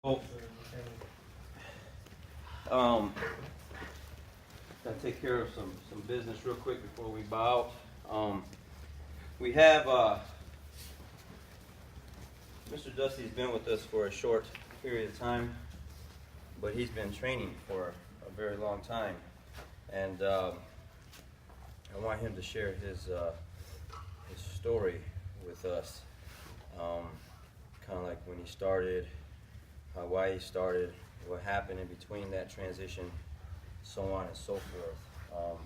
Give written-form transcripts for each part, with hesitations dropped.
Oh, gotta take care of some business real quick before we bow out. We have Mr. Dusty's been with us for a short period of time, but he's been training for a very long time, and I want him to share his story with us, kind of like when he started, why he started, what happened in between that transition, so on and so forth.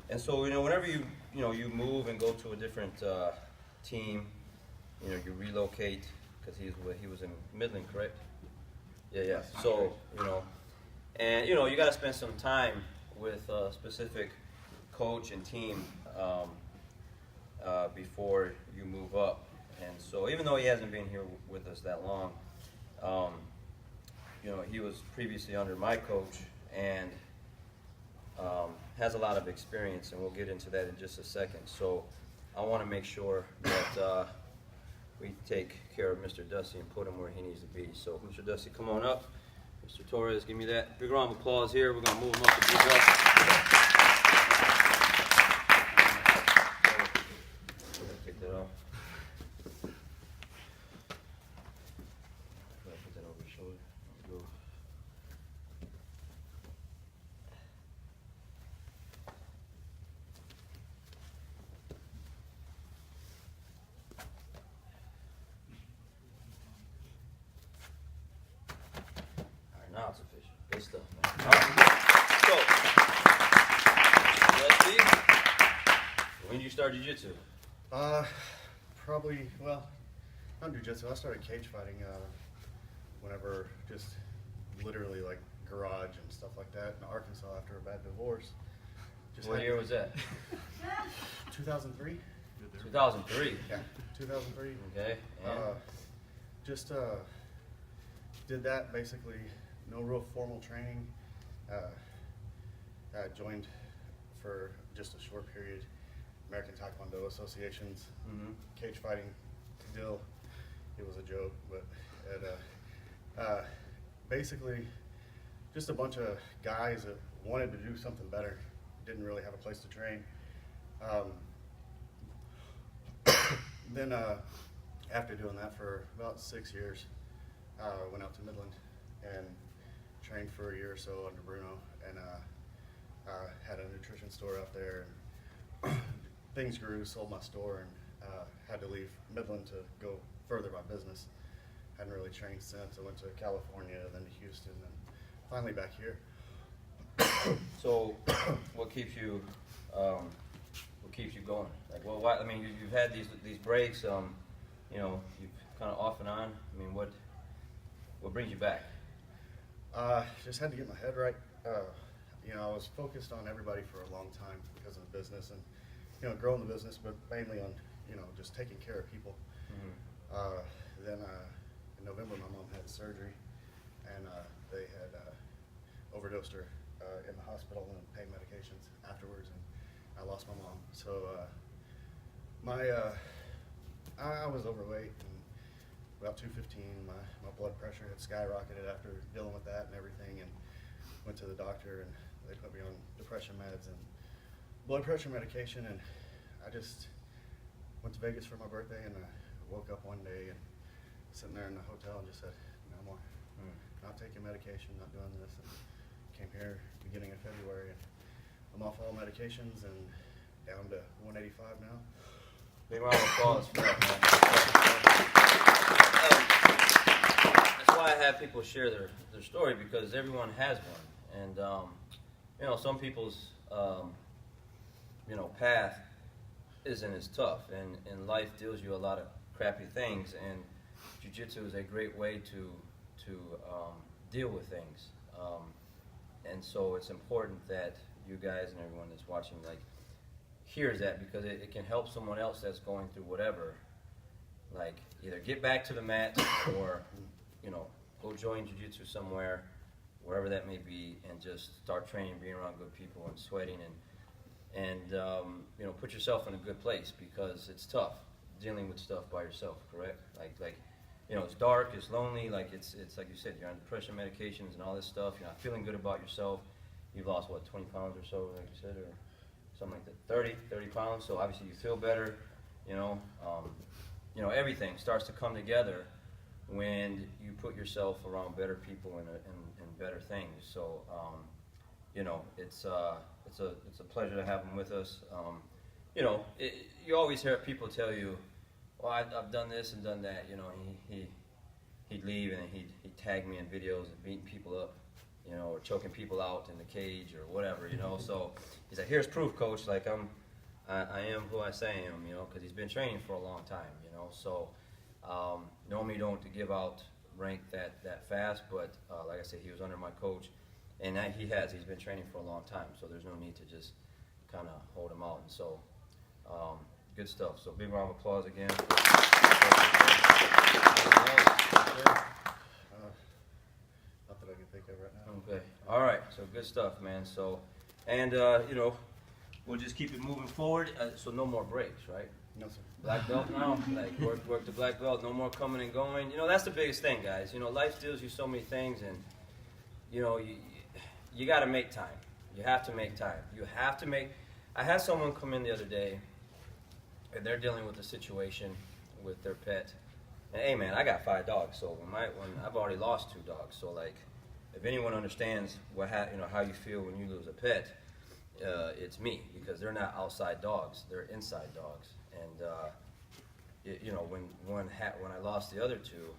And so, whenever you move and go to a different team, you relocate, because he was in Midland, correct? Yeah. So, and you got to spend some time with a specific coach and team before you move up. And so, even though he hasn't been here with us that long, he was previously under my coach and has a lot of experience, and we'll get into that in just a second. So I want to make sure that we take care of Mr. Dusty and put him where he needs to be. So Mr. Dusty, come on up. Mr. Torres, give me that big round of applause here. We're going to move him up to big up. Take that off. Put that over his shoulder. Go. Now it's official. Good stuff, man. All right. So, let's see. When did you start jiu-jitsu? Probably, not jiu-jitsu. I started cage fighting whenever, just literally like garage and stuff like that in Arkansas after a bad divorce. What year was that? 2003. 2003. Yeah, 2003. Okay. Just did that basically. No real formal training. I joined for just a short period American Taekwondo Association's cage fighting deal. It was a joke, but basically just a bunch of guys that wanted to do something better, didn't really have a place to train. Then after doing that for about 6 years, went out to Midland and trained for a year or so under Bruno, and had a nutrition store out there, and things grew, sold my store, and had to leave Midland to go further my business. Hadn't really trained since. I went to California, then to Houston, and finally back here. So, what keeps you going? Like, well, why? I mean, you've had these breaks. You've kind of off and on. I mean, what brings you back? Just had to get my head right. I was focused on everybody for a long time because of the business and, growing the business, but mainly on, just taking care of people. Mm-hmm. Then in November, my mom had surgery, and they had overdosed her in the hospital and pain medications afterwards, and I lost my mom. So I was overweight and about 215. My blood pressure had skyrocketed after dealing with that and everything, and went to the doctor, and they put me on depression meds and blood pressure medication, and I just went to Vegas for my birthday, and I woke up one day and sitting there in the hotel and just said, no more. Not taking medication, not doing this. And came here beginning of February, and I'm off all medications and down to 185 now. Big round of applause for that, man. That's why I have people share their story, because everyone has one. And, some people's, path isn't as tough. And life deals you a lot of crappy things. And jiu-jitsu is a great way to deal with things. And so it's important that you guys and everyone that's watching, hears that, because it can help someone else that's going through whatever, either get back to the mat or, go join jiu-jitsu somewhere, wherever that may be, and just start training, being around good people and sweating, and put yourself in a good place, because it's tough dealing with stuff by yourself, correct? you know, it's dark, it's lonely, like it's like you said, you're on depression medications and all this stuff, you're not feeling good about yourself. You've lost, what, 20 pounds or so, like you said, or something like that, 30 pounds, so obviously you feel better, you know, everything starts to come together when you put yourself around better people and better things. So, you know, it's a pleasure to have him with us. You know, you always hear people tell you, well, I've done this and done that. You know, he'd leave and he'd tag me in videos of beating people up, you know, or choking people out in the cage or whatever, you know. So he's like, here's proof, coach. Like I am who I say I am, you know, because he's been training for a long time, you know. So normally don't give out rank that fast, but like I said, he was under my coach, and he's been training for a long time. So there's no need to just kind of hold him out. And so good stuff. So big round of applause again. Not that I can think of right now. Okay. All right. So good stuff, man. So, and you know, we'll just keep it moving forward. So no more breaks, right? No, sir. Black belt now, like work the black belt. No more coming and going. You know, that's the biggest thing, guys. You know, life deals you so many things, and you know, you got to make time. You have to make time. You have to make. I had someone come in the other day, and they're dealing with a situation with their pet. And hey, man, I got 5 dogs, so when I've already lost 2 dogs, so like, if anyone understands how you feel when you lose a pet, it's me, because they're not outside dogs, they're inside dogs. And you know, when I lost the other 2,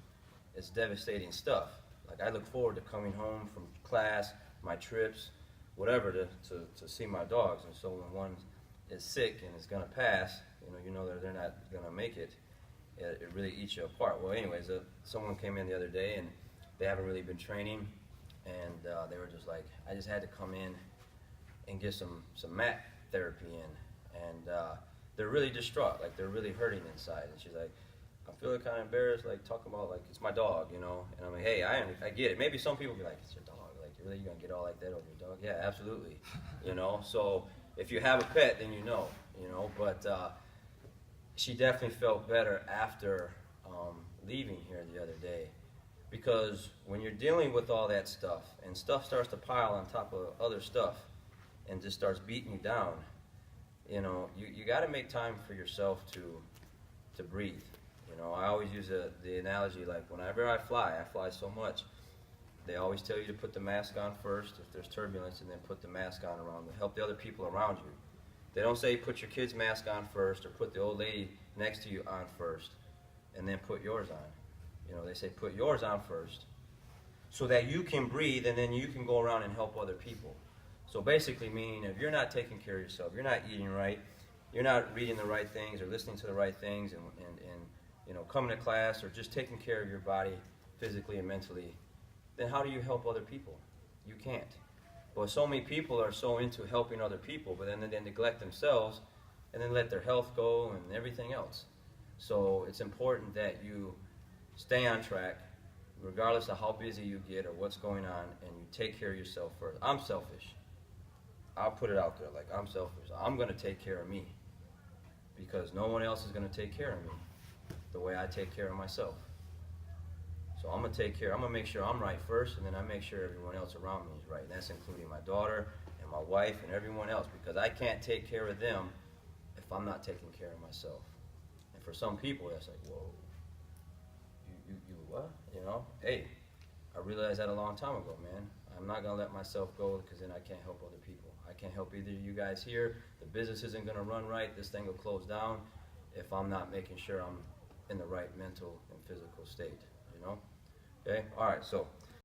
it's devastating stuff. Like, I look forward to coming home from class, my trips, whatever, to see my dogs. And so when one is sick and is gonna pass, you know that they're not gonna make it. It really eats you apart. Well, anyways, someone came in the other day and they haven't really been training, and they were just like, I just had to come in and get some mat therapy in, and they're really distraught, like they're really hurting inside. And she's like, I'm feeling kind of embarrassed, like talking about like it's my dog, you know. And I'm like, hey, I get it. Maybe some people be like, it's your dog, like really you gonna get all like that over your dog? Yeah, absolutely, you know. So if you have a pet, then you know. But she definitely felt better after leaving here the other day, because when you're dealing with all that stuff and stuff starts to pile on top of other stuff and just starts beating you down, you know, you got to make time for yourself to breathe. You know, I always use the analogy, like whenever I fly so much, they always tell you to put the mask on first if there's turbulence, and then put the mask on around to help the other people around you. They don't say put your kid's mask on first, or put the old lady next to you on first, and then put yours on. You know, they say put yours on first so that you can breathe, and then you can go around and help other people. So basically meaning, if you're not taking care of yourself, you're not eating right, you're not reading the right things or listening to the right things, and you know, coming to class or just taking care of your body physically and mentally, then how do you help other people? You can't. But so many people are so into helping other people, but then they neglect themselves and then let their health go and everything else. So it's important that you stay on track, regardless of how busy you get or what's going on, and you take care of yourself first. I'm selfish. I'll put it out there, like, I'm selfish. I'm going to take care of me, because no one else is going to take care of me the way I take care of myself. So I'm going to make sure I'm right first, and then I make sure everyone else around me is right. And that's including my daughter and my wife and everyone else, because I can't take care of them if I'm not taking care of myself. And for some people, that's like, whoa, you what? You know, hey, I realized that a long time ago, man. I'm not going to let myself go, because then I can't help other people. I can't help either of you guys here. The business isn't going to run right. This thing will close down if I'm not making sure I'm in the right mental and physical state, you know? Okay? All right, so